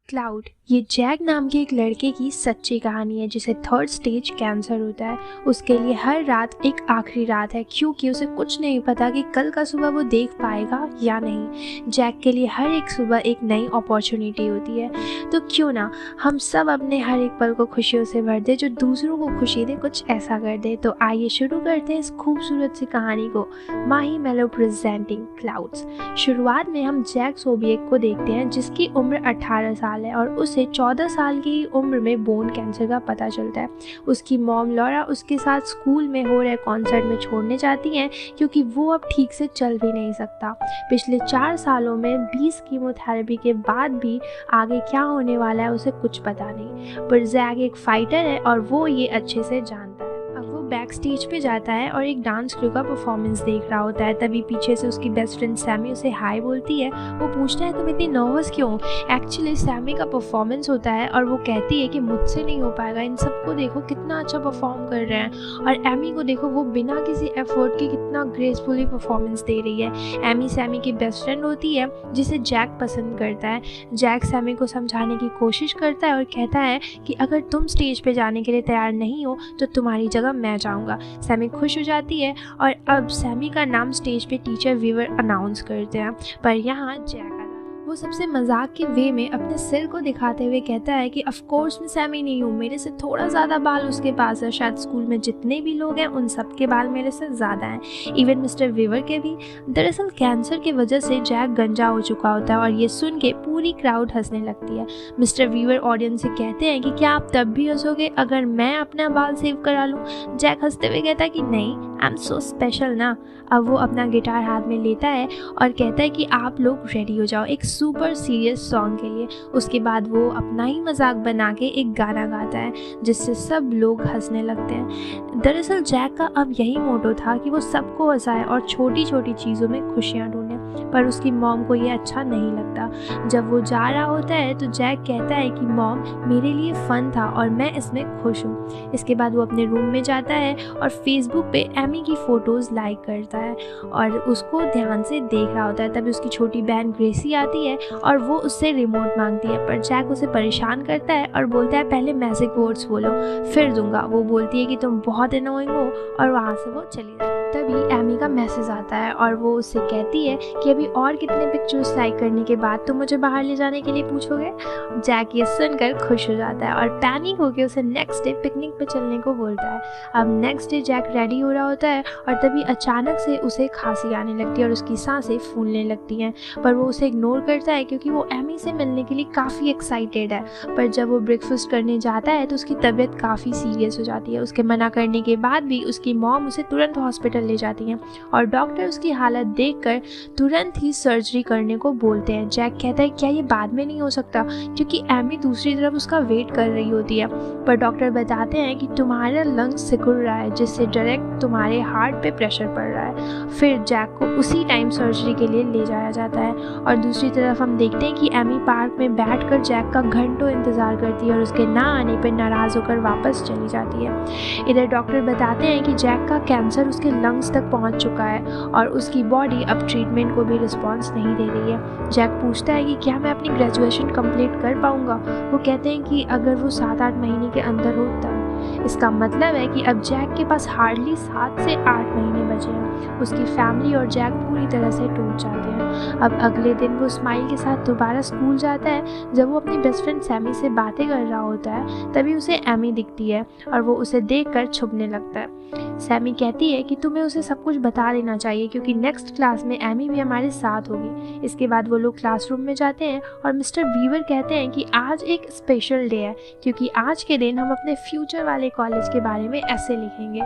Cloud ये Jack नाम के एक लड़के की सच्ची कहानी है जिसे 3rd स्टेज कैंसर होता है। उसके लिए हर रात एक आखिरी रात है क्योंकि उसे कुछ नहीं पता कि कल का सुबह वो देख पाएगा या नहीं। जैक के लिए हर एक सुबह एक नई अपॉर्चुनिटी होती है, तो क्यों ना हम सब अपने हर एक पल को खुशियों से भर दे जो दूसरों को खुशी दे, कुछ ऐसा कर दे। तो आइए शुरू करते हैं इस खूबसूरत सी कहानी को। माही मेलो प्रेजेंटिंग क्लाउड्स। शुरुआत में हम जैक सोबिएक को देखते हैं जिसकी उम्र 18 साल है और उसे 14 साल की उम्र में बोन कैंसर का पता चलता है। उसकी मॉम लॉरा उसके साथ स्कूल में हो रहे कॉन्सर्ट में छोड़ने जाती हैं क्योंकि वो अब ठीक से चल भी नहीं सकता। पिछले 4 सालों में 20 कीमोथेरेपी के बाद भी आगे क्या होने वाला है उसे कुछ पता नहीं, पर जैक एक फाइटर है और वो ये अच्छे से जानता है। अब वो बैक स्टेज पे जाता है और एक डांस क्रू का परफॉर्मेंस देख रहा होता है। तभी पीछे से उसकी बेस्ट फ्रेंड सैमी उसे हाय बोलती है। वो पूछता है तुम इतनी नर्वस क्यों? एक्चुअली सैमी का परफॉर्मेंस होता है और वो कहती है कि मुझसे नहीं हो पाएगा, इन सबको देखो कितना अच्छा परफॉर्म कर रहे हैं, और एमी को देखो वो बिना किसी एफर्ट के कितना ग्रेसफुली परफॉर्मेंस दे रही है। एमी सैमी की बेस्ट फ्रेंड होती है जिसे जैक पसंद करता है। जैक सैमी को समझाने की कोशिश करता है और कहता है कि अगर तुम स्टेज पे जाने के लिए तैयार नहीं हो तो तुम्हारी जगह मैं जाऊंगा। सैमी खुश हो जाती है और अब सैमी का नाम स्टेज पे टीचर वीवर अनाउंस करते हैं, पर यहाँ जैक वो सबसे मजाक के वे में अपने सिर को दिखाते हुए कहता है कि ऑफ कोर्स मैं सैमी नहीं हूँ, मेरे से थोड़ा ज़्यादा बाल उसके पास है, शायद स्कूल में जितने भी लोग हैं उन सब के बाल मेरे से ज़्यादा हैं, इवन मिस्टर वीवर के भी। दरअसल कैंसर की वजह से जैक गंजा हो चुका होता है और ये सुन के पूरी क्राउड हंसने लगती है। मिस्टर वीवर ऑडियंस से कहते हैं कि क्या आप तब भी हंसोगे अगर मैं अपना बाल सेव करा लूँ? जैक हंसते हुए कहता है कि नहीं, आई एम सो स्पेशल ना। अब वो अपना गिटार हाथ में लेता है और कहता है कि आप लोग रेडी हो जाओ एक सुपर सीरियस सॉन्ग के लिए। उसके बाद वो अपना ही मजाक बना के एक गाना गाता है जिससे सब लोग हंसने लगते हैं। दरअसल जैक का अब यही मोटो था कि वो सबको हंसाए और छोटी छोटी चीज़ों में खुशियाँ ढूंढे, पर उसकी मॉम को ये अच्छा नहीं लगता। जब वो जा रहा होता है तो जैक कहता है कि मॉम मेरे लिए फ़न था और मैं इसमें खुश हूँ। इसके बाद वो अपने रूम में जाता है और फेसबुक पे एमी की फ़ोटोज़ लाइक करता है और उसको ध्यान से देख रहा होता है। तभी उसकी छोटी बहन ग्रेसी आती है और वो उससे रिमोट मांगती है, पर जैक उसे परेशान करता है और बोलता है पहले मैजिक वर्ड्स बोलो फिर दूंगा। वो बोलती है कि तुम बहुत अनोइंग हो और वहाँ से वो चली जाती है। तभी एमी का मैसेज आता है और वो उससे कहती है कि अभी और कितने पिक्चर्स लाइक करने के बाद तुम मुझे बाहर ले जाने के लिए पूछोगे। जैक ये सुनकर खुश हो जाता है और पैनिक होकर उसे नेक्स्ट डे पिकनिक पे चलने को बोलता है। अब नेक्स्ट डे जैक रेडी हो रहा होता है और तभी अचानक से उसे खांसी आने लगती है और उसकी सांसें फूलने लगती हैं, पर वो उसे इग्नोर करता है क्योंकि वो एमी से मिलने के लिए काफ़ी एक्साइटेड है। पर जब वो ब्रेकफास्ट करने जाता है तो उसकी तबीयत काफ़ी सीरियस हो जाती है। उसके मना करने के बाद भी उसकी मॉम उसे तुरंत हॉस्पिटल ले जाती हैं और डॉक्टर उसकी हालत देखकर तुरंत ही सर्जरी करने को बोलते हैं। जैक कहता है क्या ये बाद में नहीं हो सकता, क्योंकि एमी दूसरी तरफ उसका वेट कर रही होती है, पर डॉक्टर बताते हैं कि तुम्हारा लंग्स सिकुड़ रहा है जिससे डायरेक्ट तुम्हारे हार्ट पे प्रेशर पड़ रहा है। फिर जैक को उसी टाइम सर्जरी के लिए ले जाया जाता है और दूसरी तरफ हम देखते हैं कि एमी पार्क में बैठकर जैक का घंटों इंतजार करती है और उसके ना आने पर नाराज़ होकर वापस चली जाती है। इधर डॉक्टर बताते हैं कि जैक का कैंसर उसके लंग्स तक पहुंच चुका है और उसकी बॉडी अब ट्रीटमेंट को भी रिस्पॉन्स नहीं दे रही है। जैक पूछता है कि क्या मैं अपनी ग्रेजुएशन कंप्लीट कर पाऊंगा? वो कहते हैं कि अगर वो 7-8 महीने के अंदर हो तब। इसका मतलब है कि अब जैक के पास हार्डली 7 से 8 महीने बचे हैं। उसकी फैमिली और जैक पूरी तरह से टूट जाते हैं। अब अगले दिन वो स्माइल के साथ दोबारा स्कूल जाता है। जब वो अपनी बेस्ट फ्रेंड सैमी से बातें कर रहा होता है तभी उसे एमी दिखती है और वो उसे देखकर छुपने लगता है। सैमी कहती है कि तुम्हें उसे सब कुछ बता देना चाहिए क्योंकि नेक्स्ट क्लास में एमी भी हमारे साथ होगी। इसके बाद वो लोग क्लासरूम में जाते हैं और मिस्टर वीवर कहते हैं कि आज एक स्पेशल डे है क्योंकि आज के दिन हम अपने फ्यूचर वाले कॉलेज के बारे में ऐसे लिखेंगे।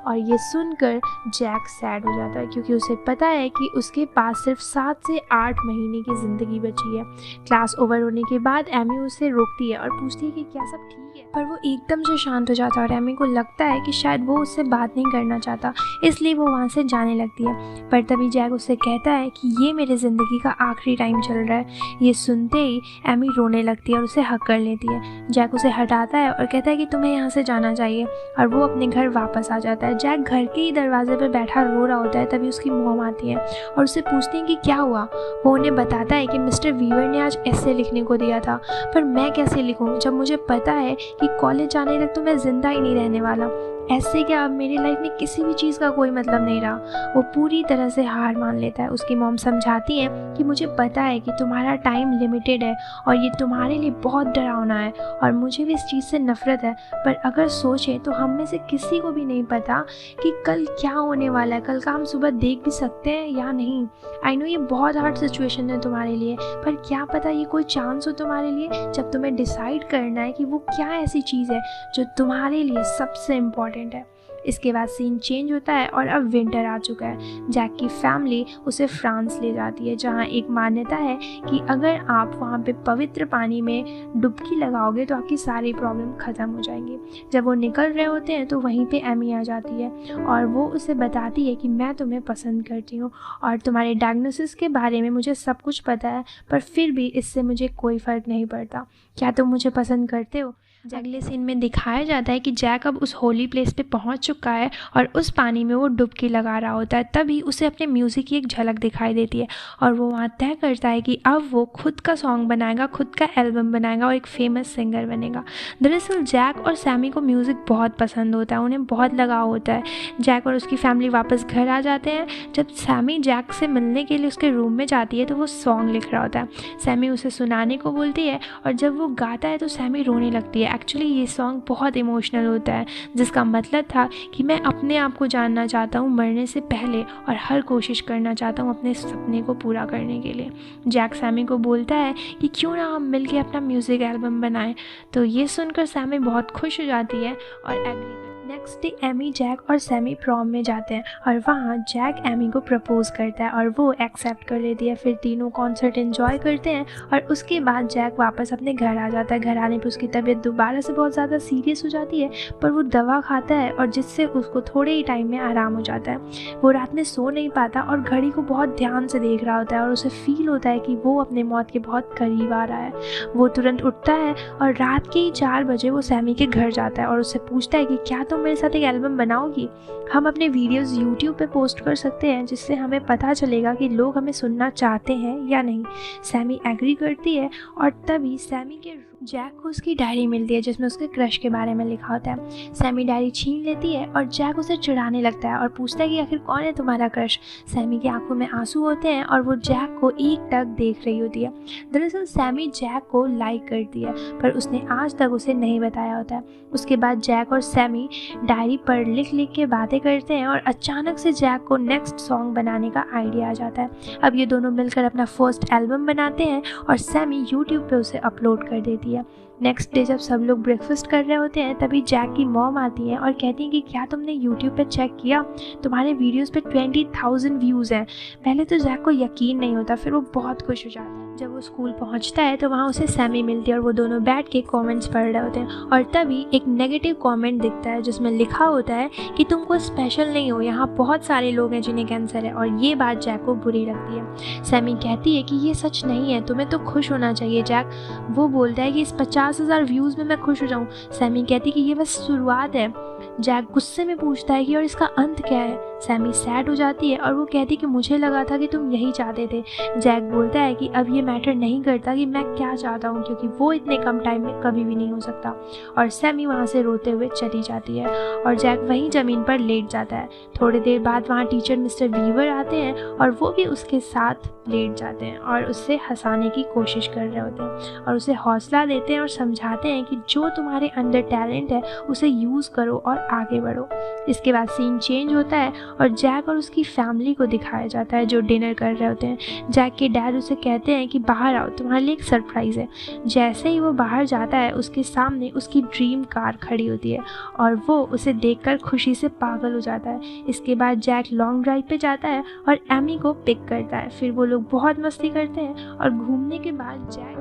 और ये सुनकर जैक सैड हो जाता है क्योंकि उसे पता है कि उसके पास सिर्फ 7 से 8 महीने की ज़िंदगी बची है। क्लास ओवर होने के बाद एमी उसे रोकती है और पूछती है कि क्या सब ठीक है, पर वो एकदम से शांत हो जाता है और एमी को लगता है कि शायद वो उससे बात नहीं करना चाहता, इसलिए वो वहाँ से जाने लगती है। पर तभी जैक उससे कहता है कि ये मेरे ज़िंदगी का आखिरी टाइम चल रहा है। ये सुनते ही एमी रोने लगती है और उसे हक कर लेती है। जैक उसे हटाता है और कहता है कि तुम्हें यहाँ से जाना जाना चाहिए और वो अपने घर वापस आ जाता है। जैक घर के ही दरवाजे पर बैठा रो रहा होता है, तभी उसकी मॉम आती है और उससे पूछती हैं कि क्या हुआ। वो उन्हें बताता है कि मिस्टर वीवर ने आज ऐसे लिखने को दिया था, पर मैं कैसे लिखूं जब मुझे पता है कि कॉलेज जाने तक तो मैं ज़िंदा ही नहीं रहने वाला। ऐसे क्या अब मेरी लाइफ में किसी भी चीज़ का कोई मतलब नहीं रहा। वो पूरी तरह से हार मान लेता है। उसकी मॉम समझाती हैं कि मुझे पता है कि तुम्हारा टाइम लिमिटेड है और ये तुम्हारे लिए बहुत डरावना है और मुझे भी इस चीज़ से नफ़रत है, पर अगर सोचें तो हम में से किसी को भी नहीं पता कि कल क्या होने वाला है, कल का हम सुबह देख भी सकते हैं या नहीं। आई नो ये बहुत हार्ड सिचुएशन है तुम्हारे लिए, पर क्या पता ये कोई चांस हो तुम्हारे लिए जब तुम्हें डिसाइड करना है कि वो क्या ऐसी चीज़ है जो तुम्हारे लिए सबसे इम्पॉर्टेंट है। इसके बाद सीन चेंज होता है और अब विंटर आ चुका है। जैक की फैमिली उसे फ्रांस ले जाती है, जहां एक मान्यता है कि अगर आप वहां पे पवित्र पानी में डुबकी लगाओगे तो आपकी सारी प्रॉब्लम ख़त्म हो जाएंगी। जब वो निकल रहे होते हैं तो वहीं पे एमी आ जाती है और वो उसे बताती है कि मैं तुम्हें पसंद करती हूँ और तुम्हारे डायग्नोसिस के बारे में मुझे सब कुछ पता है, पर फिर भी इससे मुझे कोई फ़र्क नहीं पड़ता। क्या तुम मुझे पसंद करते हो? अगले सीन में दिखाया जाता है कि जैक अब उस होली प्लेस पे पहुंच चुका है और उस पानी में वो डुबकी लगा रहा होता है। तभी उसे अपने म्यूज़िक की एक झलक दिखाई देती है और वो वहाँ तय करता है कि अब वो खुद का सॉन्ग बनाएगा, खुद का एल्बम बनाएगा और एक फेमस सिंगर बनेगा। दरअसल जैक और सैमी को म्यूज़िक बहुत पसंद होता है, उन्हें बहुत लगाव होता है। जैक और उसकी फैमिली वापस घर आ जाते हैं। जब सैमी जैक से मिलने के लिए उसके रूम में जाती है तो वो सॉन्ग लिख रहा होता है। सैमी उसे सुनाने को बोलती है और जब वो गाता है तो सैमी रोने लगती है। एक्चुअली ये सॉन्ग बहुत इमोशनल होता है, जिसका मतलब था कि मैं अपने आप को जानना चाहता हूँ मरने से पहले और हर कोशिश करना चाहता हूँ अपने सपने को पूरा करने के लिए। जैक सैमी को बोलता है कि क्यों ना हम मिलके अपना म्यूज़िक एल्बम बनाएं। तो ये सुनकर सैमी बहुत खुश हो जाती है और agree. Next day Amy, Jack और सैमी प्रॉम में जाते हैं और वहाँ जैक एमी को प्रपोज करता है और वो एक्सेप्ट कर लेती है। फिर तीनों कॉन्सर्ट एंजॉय करते हैं और उसके बाद जैक वापस अपने घर आ जाता है। घर आने पर उसकी तबीयत दोबारा से बहुत ज़्यादा सीरियस हो जाती है, पर वो दवा खाता है और जिससे उसको थोड़े ही टाइम में आराम हो जाता है। वो रात में सो नहीं पाता और घड़ी को बहुत ध्यान से देख रहा होता है और उसे फील होता है कि वो अपने मौत के बहुत करीब आ रहा है। वो तुरंत उठता है और रात के ही 4 बजे वो सैमी के घर जाता है और उससे पूछता है कि क्या तुम मेरे साथ एक एल्बम बनाओगी? हम अपने वीडियोस YouTube पे पोस्ट कर सकते हैं, जिससे हमें पता चलेगा कि लोग हमें सुनना चाहते हैं या नहीं। सैमी एग्री करती है और तभी सैमी के जैक को उसकी डायरी मिलती है जिसमें उसके क्रश के बारे में लिखा होता है। सैमी डायरी छीन लेती है और जैक उसे चिढ़ाने लगता है और पूछता है कि आखिर कौन है तुम्हारा क्रश। सैमी की आंखों में आंसू होते हैं और वो जैक को एकटक देख रही होती है। दरअसल सैमी जैक को लाइक करती है, पर उसने आज तक उसे नहीं बताया होता है। उसके बाद जैक और सैमी डायरी पर लिख लिख के बातें करते हैं और अचानक से जैक को नेक्स्ट सॉन्ग बनाने का आइडिया आ जाता है। अब ये दोनों मिलकर अपना फर्स्ट एल्बम बनाते हैं और सैमी YouTube पे उसे अपलोड कर देती है। नेक्स्ट डे जब सब लोग ब्रेकफास्ट कर रहे होते हैं तभी जैक की मॉम आती है और कहती हैं कि क्या तुमने YouTube पे चेक किया, तुम्हारे वीडियोस पे 20,000 व्यूज़ हैं। पहले तो जैक को यकीन नहीं होता, फिर वो बहुत खुश हो जाता है। जब वो स्कूल पहुंचता है तो वहाँ उसे सैमी मिलती है और वो दोनों बैठ के कमेंट्स पढ़ रहे होते हैं और तभी एक नेगेटिव कमेंट दिखता है जिसमें लिखा होता है कि तुम कोई स्पेशल नहीं हो, यहाँ बहुत सारे लोग हैं जिन्हें कैंसर है। और ये बात जैक को बुरी लगती है। सैमी कहती है कि ये सच नहीं है, तुम्हें तो खुश होना चाहिए जैक। वो बोलता है कि इस 50,000 व्यूज़ में मैं खुश हो जाऊँ। सैमी कहती है कि ये बस शुरुआत है। जैक गुस्से में पूछता है कि और इसका अंत क्या है। सैमी सैड हो जाती है और वो कहती है कि मुझे लगा था कि तुम यही चाहते थे। जैक बोलता है कि अब ये मैटर नहीं करता कि मैं क्या चाहता हूँ, क्योंकि वो इतने कम टाइम में कभी भी नहीं हो सकता। और सैमी वहाँ से रोते हुए चली जाती है और जैक वहीं ज़मीन पर लेट जाता है। थोड़ी देर बाद वहाँ टीचर मिस्टर वीवर आते हैं और वो भी उसके साथ लेट जाते हैं और उससे हंसाने की कोशिश कर रहे होते हैं और उसे हौसला देते हैं और समझाते हैं कि जो तुम्हारे अंदर टैलेंट है उसे यूज़ करो और आगे बढ़ो। इसके बाद सीन चेंज होता है और जैक और उसकी फैमिली को दिखाया जाता है जो डिनर कर रहे होते हैं। जैक के डैड उसे कहते हैं कि बाहर आओ, तुम्हारे लिए एक सरप्राइज़ है। जैसे ही वो बाहर जाता है उसके सामने उसकी ड्रीम कार खड़ी होती है और वो उसे देखकर खुशी से पागल हो जाता है। इसके बाद जैक लॉन्ग ड्राइव पे जाता है और एमी को पिक करता है। फिर वो लोग बहुत मस्ती करते हैं और घूमने के बाद जैक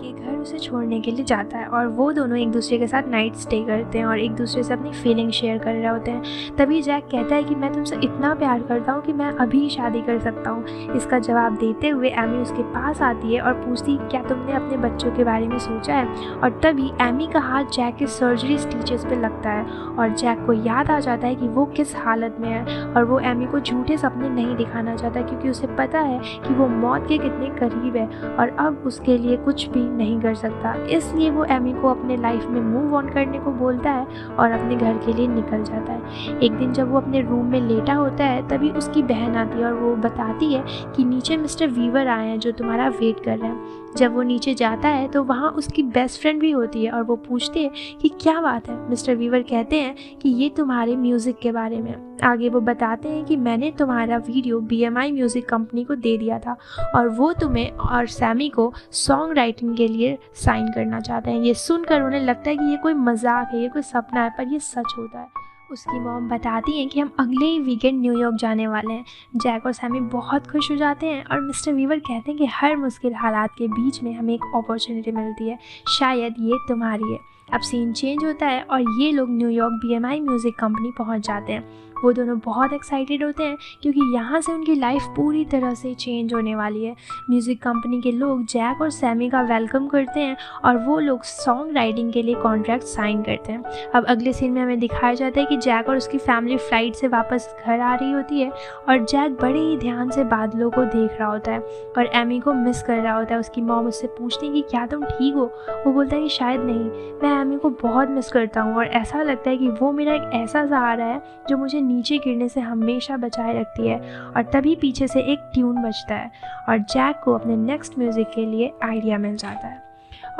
के घर उसे छोड़ने के लिए जाता है और वो दोनों एक दूसरे के साथ नाइट स्टे करते हैं और एक दूसरे से अपनी फीलिंग शेयर कर रहे होते हैं। तभी जैक कहता है कि मैं तुमसे इतना प्यार करता हूँ कि मैं अभी शादी कर सकता हूँ। इसका जवाब देते हुए एमी उसके पास आती है और पूछती क्या तुमने अपने बच्चों के बारे में सोचा है। और तभी एमी का हाथ जैक के सर्जरी स्टिचेस पे लगता है और जैक को याद आ जाता है कि वो किस हालत में है और वो एमी को झूठे सपने नहीं दिखाना चाहता क्योंकि उसे पता है कि वो मौत के कितने करीब है और अब उसके लिए कुछ भी नहीं कर सकता। इसलिए वो एमी को अपने लाइफ में मूव ऑन करने को बोलता है और अपने घर के लिए निकल जाता है। एक दिन जब वो अपने रूम में लेटा होता है तभी उसकी बहन आती है और वो बताती है कि नीचे मिस्टर वीवर आए हैं जो तुम्हारा वेट कर रहे हैं। जब वो नीचे जाता है तो वहाँ उसकी बेस्ट फ्रेंड भी होती है और वो पूछती है कि क्या बात है। मिस्टर वीवर कहते हैं कि ये तुम्हारे म्यूज़िक के बारे में। आगे वो बताते हैं कि मैंने तुम्हारा वीडियो BMI म्यूज़िक कंपनी को दे दिया था और वो तुम्हें और सैमी को सॉन्ग राइटिंग के लिए साइन करना चाहते हैं। ये सुनकर उन्हें लगता है कि ये कोई मजाक है, ये कोई सपना है, पर ये सच होता है। उसकी मॉम बताती हैं कि हम अगले ही वीकेंड न्यूयॉर्क जाने वाले हैं। जैक और सैमी बहुत खुश हो जाते हैं और मिस्टर वीवर कहते हैं कि हर मुश्किल हालात के बीच में हमें एक अपॉर्चुनिटी मिलती है, शायद ये तुम्हारी है। अब सीन चेंज होता है और ये लोग न्यूयॉर्क BMI म्यूज़िक कंपनी पहुंच जाते हैं। वो दोनों बहुत एक्साइटेड होते हैं क्योंकि यहाँ से उनकी लाइफ पूरी तरह से चेंज होने वाली है। म्यूज़िक कंपनी के लोग जैक और सैमी का वेलकम करते हैं और वो लोग सॉन्ग राइटिंग के लिए कॉन्ट्रैक्ट साइन करते हैं। अब अगले सीन में हमें दिखाया जाता है कि जैक और उसकी फैमिली फ़्लाइट से वापस घर आ रही होती है और जैक बड़े ही ध्यान से बादलों को देख रहा होता है और एमी को मिस कर रहा होता है। उसकी मॉम उससे पूछती है कि क्या तुम ठीक हो। वो बोलता है कि शायद नहीं, मैं एमी को बहुत मिस करता हूँ और ऐसा लगता है कि वो मेरा एक ऐसा सहारा है जो मुझे नीचे गिरने से हमेशा बचाए रखती है। और तभी पीछे से एक ट्यून बजता है और जैक को अपने नेक्स्ट म्यूज़िक के लिए आइडिया मिल जाता है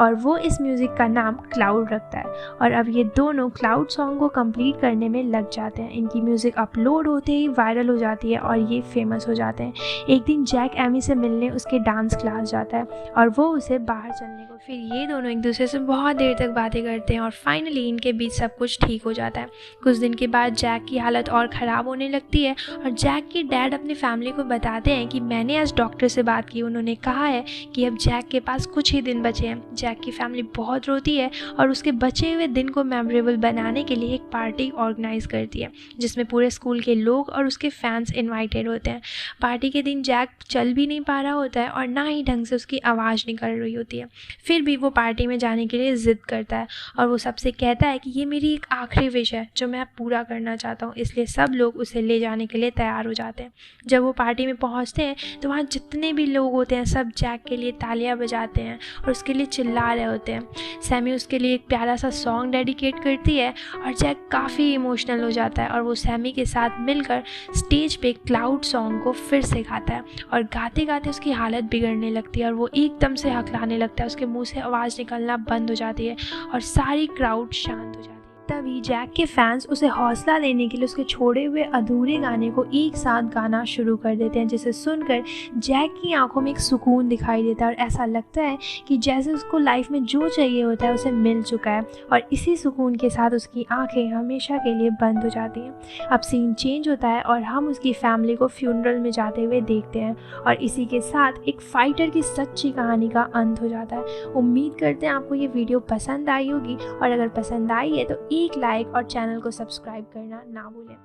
और वो इस म्यूज़िक का नाम क्लाउड रखता है। और अब ये दोनों क्लाउड सॉन्ग को कंप्लीट करने में लग जाते हैं। इनकी म्यूज़िक अपलोड होते ही वायरल हो जाती है और ये फेमस हो जाते हैं। एक दिन जैक एमी से मिलने उसके डांस क्लास जाता है और वो उसे बाहर चलने को, फिर ये दोनों एक दूसरे से बहुत देर तक बातें करते हैं और फाइनली इनके बीच सब कुछ ठीक हो जाता है। कुछ दिन के बाद जैक की हालत और ख़राब होने लगती है और जैक के डैड अपनी फैमिली को बताते हैं कि मैंने आज डॉक्टर से बात की, उन्होंने कहा है कि अब जैक के पास कुछ ही दिन बचे हैं। जैक की फैमिली बहुत रोती है और उसके बचे हुए दिन को मेमोरेबल बनाने के लिए एक पार्टी ऑर्गेनाइज करती है जिसमें पूरे स्कूल के लोग और उसके फैंस इनवाइटेड होते हैं। पार्टी के दिन जैक चल भी नहीं पा रहा होता है और ना ही ढंग से उसकी आवाज़ निकल रही होती है, फिर भी वो पार्टी में जाने के लिए ज़िद करता है और वो सबसे कहता है कि ये मेरी एक आखिरी विश है जो मैं पूरा करना चाहता हूँ। इसलिए सब लोग उसे ले जाने के लिए तैयार हो जाते हैं। जब वो पार्टी में पहुँचते हैं तो वहाँ जितने भी लोग होते हैं सब जैक के लिए तालियां बजाते हैं और उसके लिए चिल्ला रहे होते हैं। सैमी उसके लिए एक प्यारा सा सॉन्ग डेडिकेट करती है और जैक काफ़ी इमोशनल हो जाता है और वो सैमी के साथ मिलकर स्टेज पे क्लाउड सॉन्ग को फिर से गाता है और गाते गाते उसकी हालत बिगड़ने लगती है और वो एकदम से हकलाने लगता है। उसके मुंह से आवाज़ निकलना बंद हो जाती है और सारी क्राउड शांत हो जाती है। तभी जैक के फैंस उसे हौसला देने के लिए उसके छोड़े हुए अधूरे गाने को एक साथ गाना शुरू कर देते हैं, जिसे सुनकर जैक की आंखों में एक सुकून दिखाई देता है और ऐसा लगता है कि जैसे उसको लाइफ में जो चाहिए होता है उसे मिल चुका है। और इसी सुकून के साथ उसकी आंखें हमेशा के लिए बंद हो जाती हैं। अब सीन चेंज होता है और हम उसकी फैमिली को फ्यूनरल में जाते हुए देखते हैं और इसी के साथ एक फाइटर की सच्ची कहानी का अंत हो जाता है। उम्मीद करते हैं आपको ये वीडियो पसंद आई होगी और अगर पसंद आई है तो एक लाइक और चैनल को सब्सक्राइब करना ना भूलें।